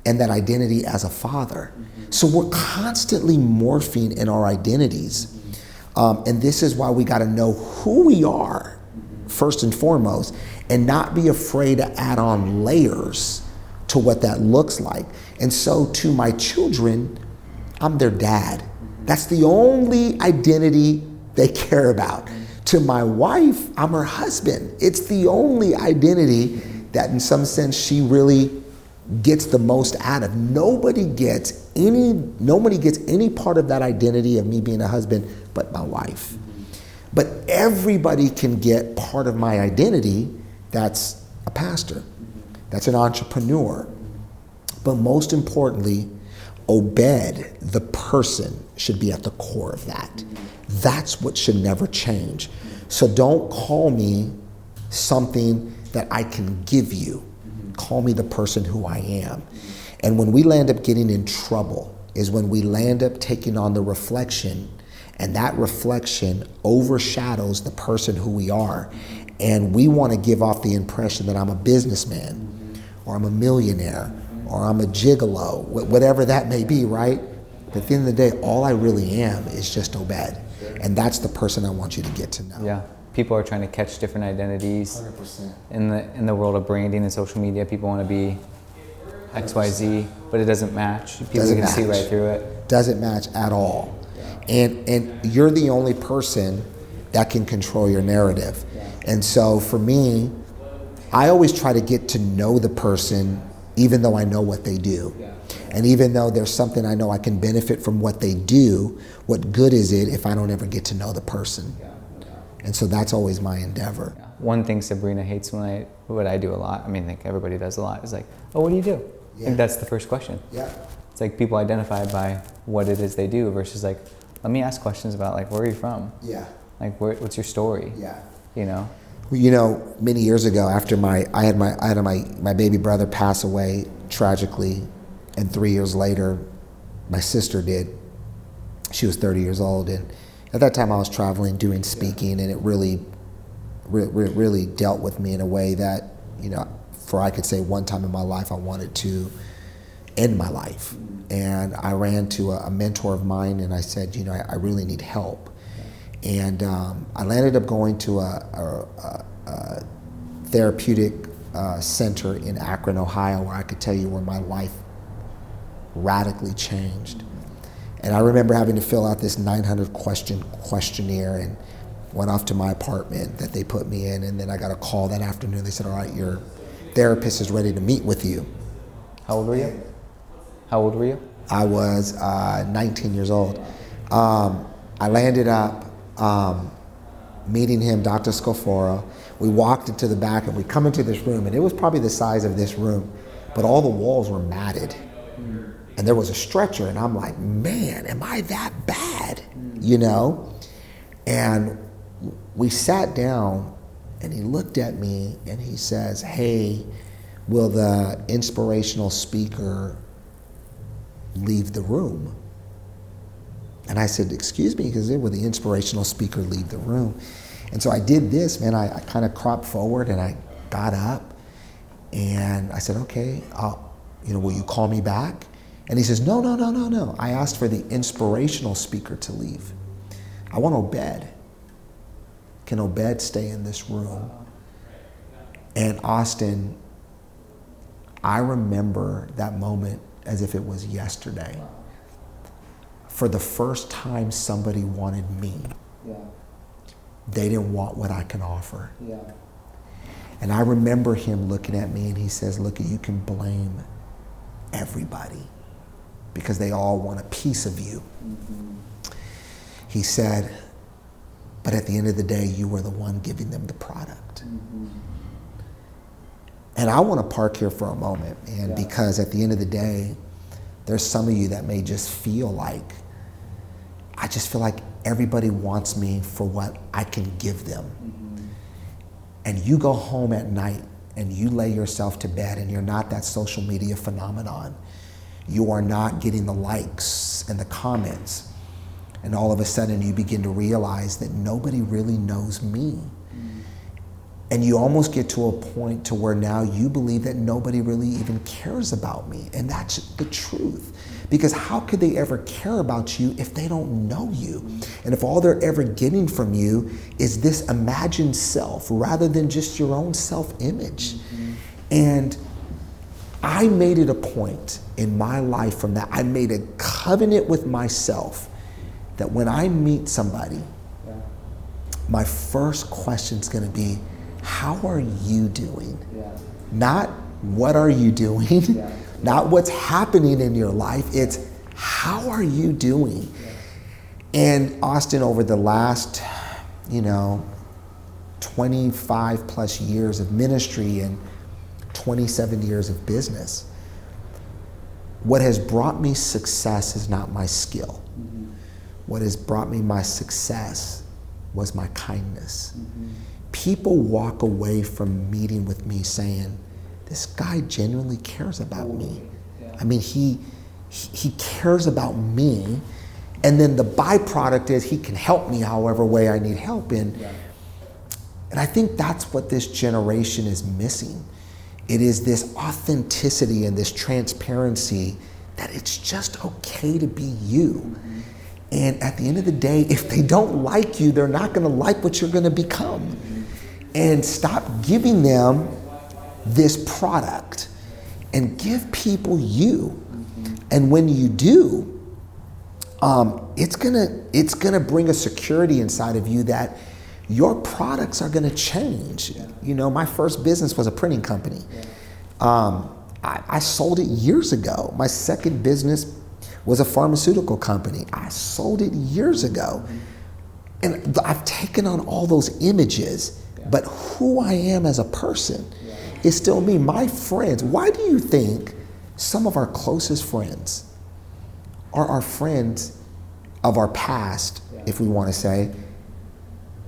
and that identity as a father. So we're constantly morphing in our identities. And this is why we got to know who we are, first and foremost, and not be afraid to add on layers to what that looks like. And so to my children, I'm their dad. That's the only identity they care about. To my wife, I'm her husband. It's the only identity that in some sense she really gets the most out of. Nobody gets any part of that identity of me being a husband but my wife. But everybody can get part of my identity. That's a pastor. That's an entrepreneur. But most importantly, Obed, the person, should be at the core of that. That's what should never change. So don't call me something that I can give you. Call me the person who I am. And when we land up getting in trouble is when we land up taking on the reflection, and that reflection overshadows the person who we are. And we want to give off the impression that I'm a businessman, or I'm a millionaire, or I'm a gigolo, whatever that may be, right? But at the end of the day, all I really am is just Obed. And that's the person I want you to get to know. Yeah. People are trying to catch different identities. 100%. In the world of branding and social media. People want to be XYZ, but it doesn't match. People can see right through it. Doesn't match at all. And you're the only person that can control your narrative. And so for me, I always try to get to know the person even though I know what they do. And even though there's something I know I can benefit from what they do, what good is it if I don't ever get to know the person? And so that's always my endeavor. One thing Sabrina hates what I do a lot, I think everybody does a lot, is like, oh, what do you do? I think that's the first question. Yeah. It's like people identify by what it is they do versus like, let me ask questions about like, where are you from? Yeah. Like, what's your story? Yeah. Well, many years ago, after I had my baby brother pass away tragically, and 3 years later, my sister did. She was 30 years old, and at that time I was traveling, doing speaking, and it really dealt with me in a way that, I could say one time in my life I wanted to end my life. And I ran to a mentor of mine and I said, I really need help. And I landed up going to a therapeutic center in Akron, Ohio, where I could tell you where my life radically changed. And I remember having to fill out this 900 question questionnaire and went off to my apartment that they put me in, and then I got a call that afternoon. They said, all right, your therapist is ready to meet with you. How old were you? I was 19 years old. I landed up meeting him, Dr. Scoforo. We walked into the back and we come into this room, and it was probably the size of this room, but all the walls were matted. And there was a stretcher, and I'm like, man, am I that bad? And we sat down, and he looked at me, and he says, hey, will the inspirational speaker leave the room? And I said, excuse me, because will the inspirational speaker leave the room? And so I did this, man. I kind of cropped forward, and I got up and I said, okay, will you call me back? And he says, no. I asked for the inspirational speaker to leave. I want Obed. Can Obed stay in this room? And Austin, I remember that moment as if it was yesterday. For the first time somebody wanted me. Yeah. They didn't want what I can offer. Yeah. And I remember him looking at me and he says, look, you can blame everybody because they all want a piece of you. Mm-hmm. He said, but at the end of the day, you were the one giving them the product. Mm-hmm. And I want to park here for a moment, man, because at the end of the day, there's some of you that may just feel like, I just feel like everybody wants me for what I can give them. Mm-hmm. And you go home at night and you lay yourself to bed and you're not that social media phenomenon. You are not getting the likes and the comments. And all of a sudden you begin to realize that nobody really knows me. And you almost get to a point to where now you believe that nobody really even cares about me. And that's the truth. Because how could they ever care about you if they don't know you? And if all they're ever getting from you is this imagined self rather than just your own self-image. Mm-hmm. And I made it a point in my life from that. I made a covenant with myself that when I meet somebody, my first question is going to be, how are you doing? Yeah. Not what are you doing? Yeah. Not what's happening in your life. It's how are you doing? Yeah. And Austin, over the last, 25 plus years of ministry and 27 years of business, what has brought me success is not my skill. Mm-hmm. What has brought me my success was my kindness. Mm-hmm. People walk away from meeting with me saying, this guy genuinely cares about me. Yeah. I mean, he cares about me. And then the byproduct is he can help me however way I need help in. Yeah. And I think that's what this generation is missing. It is this authenticity and this transparency that it's just okay to be you. Mm-hmm. And at the end of the day, if they don't like you, they're not going to like what you're going to become. Mm-hmm. And stop giving them this product and give people you. Mm-hmm. And when you do, it's gonna bring a security inside of you that your products are gonna change. Yeah. My first business was a printing company. Yeah. I sold it years ago. My second business was a pharmaceutical company. I sold it years ago. Mm-hmm. And I've taken on all those images. But who I am as a person is still me. My friends, why do you think some of our closest friends are our friends of our past, if we want to say,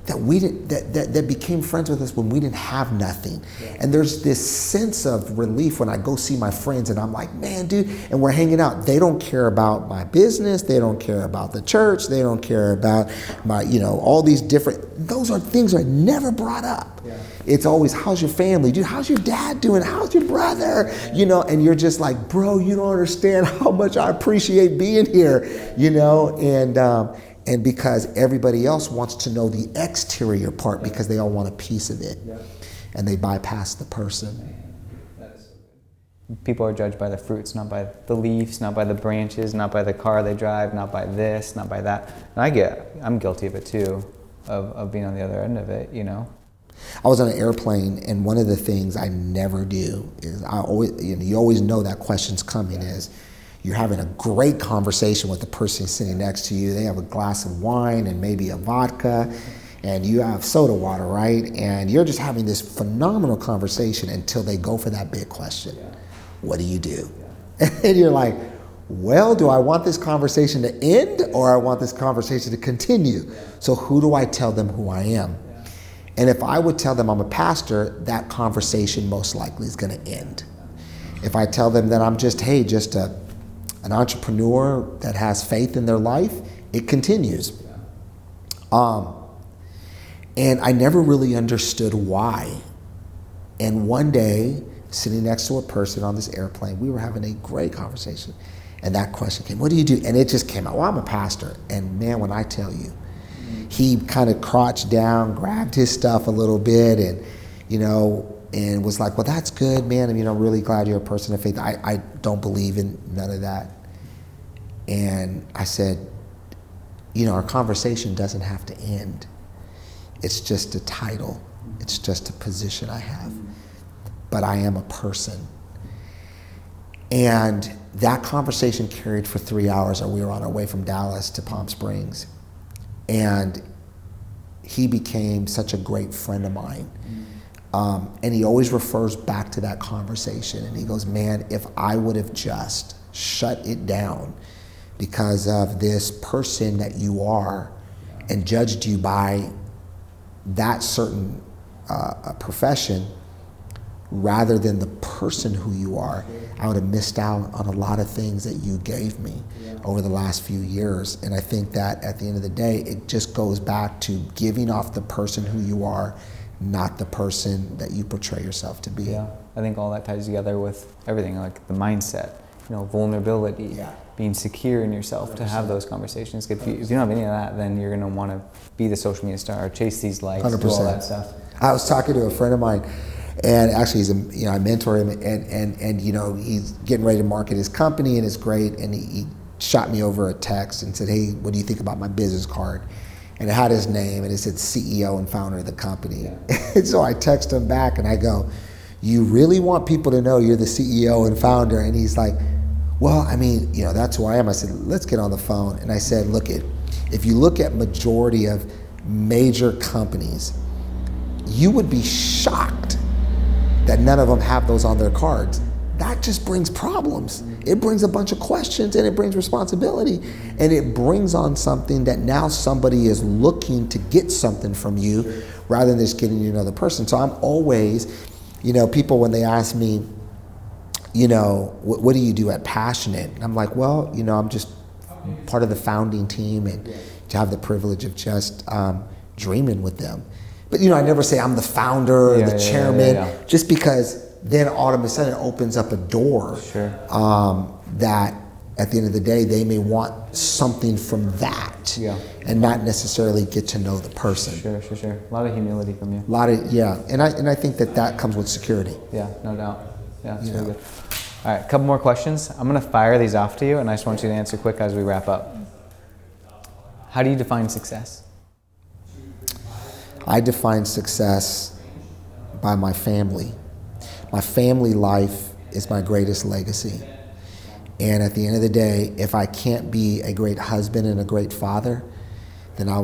that we didn't, that became friends with us when we didn't have nothing. Yeah. And there's this sense of relief when I go see my friends and I'm like, man, dude, and we're hanging out. They don't care about my business. They don't care about the church. They don't care about my, all these different, those are things that are never brought up. Yeah. It's always, how's your family? Dude, how's your dad doing? How's your brother? Yeah. And you're just like, bro, you don't understand how much I appreciate being here, and because everybody else wants to know the exterior part because they all want a piece of it. Yeah. And they bypass the person. That is so good. People are judged by the fruits, not by the leaves, not by the branches, not by the car they drive, not by this, not by that. And I'm guilty of it too, of being on the other end of it, I was on an airplane, and one of the things I never do is you always know that question's coming is, you're having a great conversation with the person sitting next to you. They have a glass of wine and maybe a vodka, and you have soda water, right? And you're just having this phenomenal conversation until they go for that big question. Yeah. What do you do? Yeah. And you're like, well, do I want this conversation to end or I want this conversation to continue? Yeah. So who do I tell them who I am? Yeah. And if I would tell them I'm a pastor, that conversation most likely is going to end. If I tell them that I'm just an entrepreneur that has faith in their life, it continues. And I never really understood why And one day, sitting next to a person on this airplane, we were having a great conversation. And that question came, what do you do? And it just came out, well, I'm a pastor. And man, when I tell you, he kind of crouched down, grabbed his stuff a little bit, and, and was like, well, that's good, man. I mean, I'm really glad you're a person of faith. I don't believe in none of that. And I said, our conversation doesn't have to end. It's just a title. It's just a position I have. But I am a person. And that conversation carried for 3 hours, and we were on our way from Dallas to Palm Springs. And he became such a great friend of mine. And he always refers back to that conversation. And he goes, man, if I would have just shut it down because of this person that you are and judged you by that certain profession rather than the person who you are, I would have missed out on a lot of things that you gave me over the last few years. And I think that at the end of the day, it just goes back to giving off the person who you are, not the person that you portray yourself to be. Yeah, I think all that ties together with everything, like the mindset, vulnerability, being secure in yourself 100%. To have those conversations. If you don't have any of that, then you're going to want to be the social media star, or chase these likes, 100%. Do all that stuff. I was talking to a friend of mine, and actually I mentor him, and he's getting ready to market his company, and it's great, and he shot me over a text and said, hey, what do you think about my business card? And it had his name, and it said CEO and founder of the company. And so I text him back, and I go, you really want people to know you're the CEO and founder? And he's like, well, I mean, that's who I am. I said, let's get on the phone. And I said, if you look at majority of major companies, you would be shocked that none of them have those on their cards. That just brings problems. It brings a bunch of questions, and it brings responsibility, and it brings on something that now somebody is looking to get something from you rather than just getting you another person. So I'm always, people when they ask me, what do you do at Passionate? And I'm like, well, I'm just part of the founding team, and to have the privilege of just dreaming with them. But I never say I'm the founder or the chairman, just because then all of a sudden it opens up a door that at the end of the day they may want something from that and not necessarily get to know the person. Sure. A lot of humility from you. And I think that comes with security. Yeah, no doubt. Yeah, it's really good. All right, a couple more questions. I'm going to fire these off to you, and I just want you to answer quick as we wrap up. How do you define success? I define success by my family. My family life is my greatest legacy. And at the end of the day, if I can't be a great husband and a great father, then I'm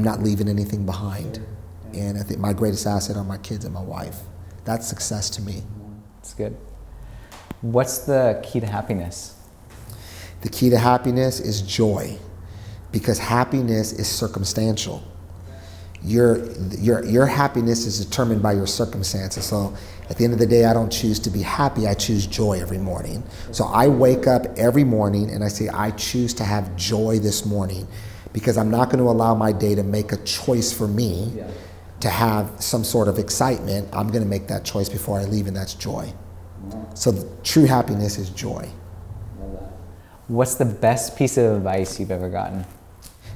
not leaving anything behind. And I think my greatest asset are my kids and my wife. That's success to me. That's good. What's the key to happiness? The key to happiness is joy, because happiness is circumstantial. Your happiness is determined by your circumstances. So at the end of the day, I don't choose to be happy, I choose joy every morning. So I wake up every morning and I say, I choose to have joy this morning, because I'm not going to allow my day to make a choice for me to have some sort of excitement. I'm going to make that choice before I leave, and that's joy. So the true happiness is joy. What's the best piece of advice you've ever gotten?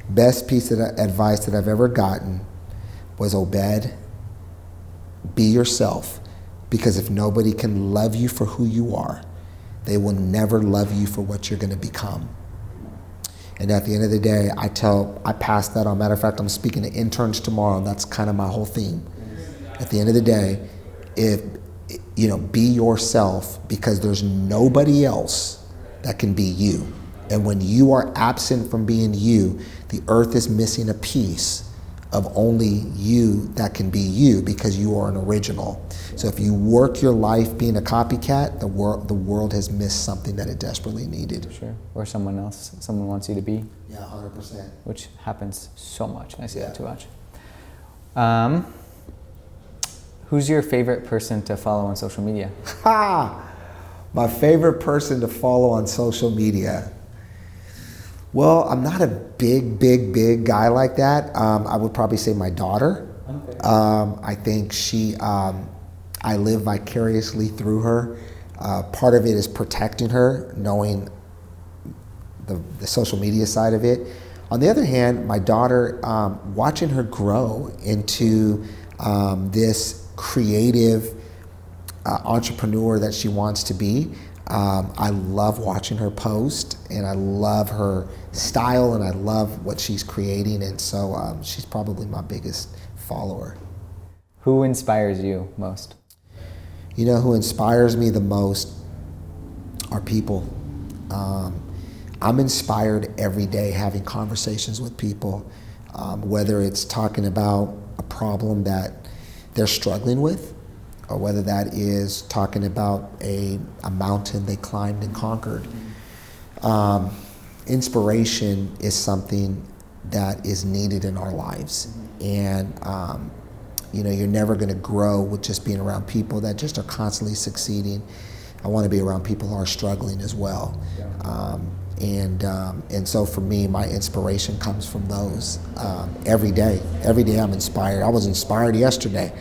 Best piece of advice that I've ever gotten was, Obed, be yourself, because if nobody can love you for who you are, they will never love you for what you're going to become. And at the end of the day, I pass that on. Matter of fact, I'm speaking to interns tomorrow, and that's kind of my whole theme. At the end of the day, be yourself, because there's nobody else that can be you. And when you are absent from being you, the earth is missing a piece of only you that can be you, because you are an original. So if you work your life being a copycat, the world has missed something that it desperately needed. Sure. Or someone wants you to be. Yeah, 100%. Which happens so much. I see that too much. Who's your favorite person to follow on social media? My favorite person to follow on social media. Well, I'm not a big guy like that. I would probably say my daughter. Okay. I think I live vicariously through her. Part of it is protecting her, knowing the social media side of it. On the other hand, my daughter, watching her grow into this creative entrepreneur that she wants to be. I love watching her post, and I love her style, and I love what she's creating, and so she's probably my biggest follower. Who inspires you most? You know, who inspires me the most are people. I'm inspired every day having conversations with people, whether it's talking about a problem that they're struggling with, or whether that is talking about a mountain they climbed and conquered. Inspiration is something that is needed in our lives. And you know, you're never gonna grow with just being around people that just are constantly succeeding. I wanna be around people who are struggling as well. And so for me, my inspiration comes from those. Every day I'm inspired. I was inspired yesterday.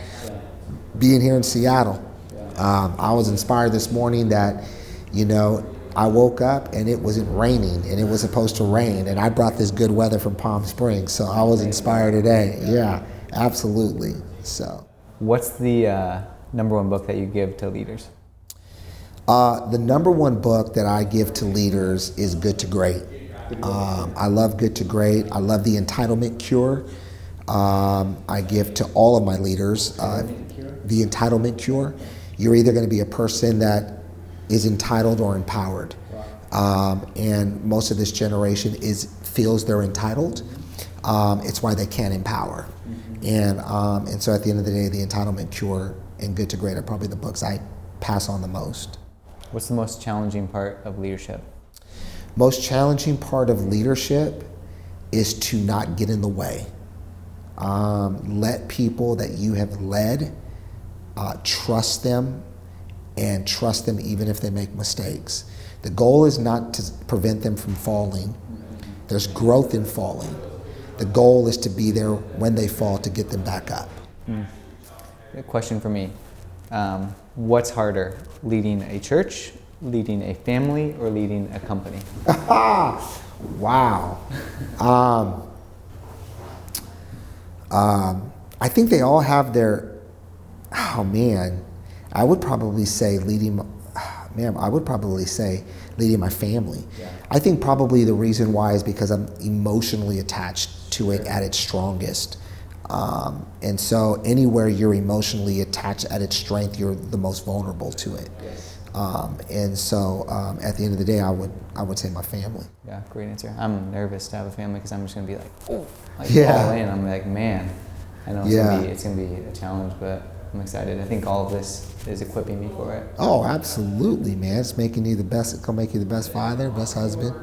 Being here in Seattle, I was inspired this morning that, you know, I woke up and it wasn't raining, and it was supposed to rain, and I brought this good weather from Palm Springs, so I was inspired today. Yeah, absolutely. So, what's the number one book that you give to leaders? The number one book that I give to leaders is Good to Great. I love Good to Great. I love The Entitlement Cure. I give to all of my leaders The Entitlement Cure. You're either going to be a person that is entitled or empowered. And most of this generation feels they're entitled. It's why they can't empower. And so at the end of the day, The Entitlement Cure and Good to Great are probably the books I pass on the most. What's the most challenging part of leadership? Most challenging part of leadership is to not get in the way. Let people that you have led trust them, and trust them even if they make mistakes. The goal is not to prevent them from falling. There's growth in falling. The goal is to be there when they fall to get them back up. A question for me. What's harder, leading a church, leading a family, or leading a company? Wow. I think they all have their, I would probably say leading my family. Yeah. I think probably the reason why is because I'm emotionally attached to it at its strongest. And so anywhere you're emotionally attached at its strength, you're the most vulnerable to it. Yes. And so at the end of the day, I would say my family. Yeah, great answer. I'm nervous to have a family because I'm just gonna be like, all in. I'm like, man, I know it's gonna be a challenge, but I'm excited. I think all of this is equipping me for it. Oh, absolutely, man. It's making you the best. It's gonna make you the best father, best husband.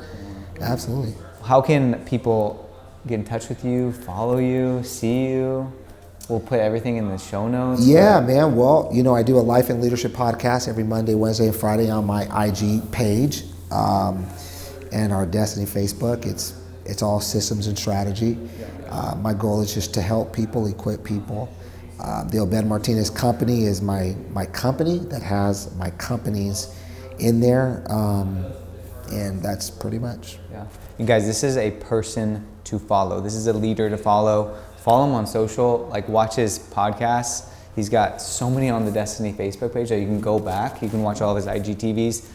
Absolutely. How can people get in touch with you, follow you, see you? We'll put everything in the show notes. Yeah, man. Well, you know, I do a Life and Leadership podcast every Monday, Wednesday, and Friday on my IG page and our Destiny Facebook. It's all systems and strategy. My goal is just to help people, equip people. The Obed Martinez company is my company that has my companies in there, and that's pretty much. Yeah, you guys, this is a person to follow. This is a leader to follow. Follow him on social, like watch his podcasts. He's got so many on the Destiny Facebook page that you can go back. You can watch all of his IGTVs,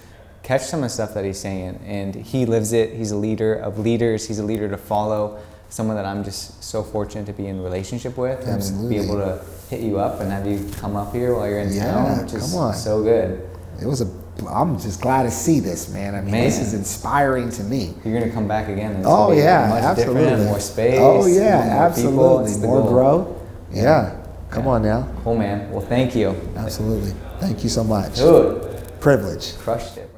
catch some of the stuff that he's saying, and he lives it. He's a leader of leaders. He's a leader to follow. Someone that I'm just so fortunate to be in relationship with. Absolutely. And be able to hit you up and have you come up here while you're in town, which is so good. I'm just glad to see this, man. I mean, this is inspiring to me. You're gonna come back again. And much absolutely. Different, more space. Oh yeah, more absolutely. People, more growth. Yeah. Come on now. Cool, man. Well, thank you. Absolutely. Thank you so much. Dude. Privilege. Crushed it.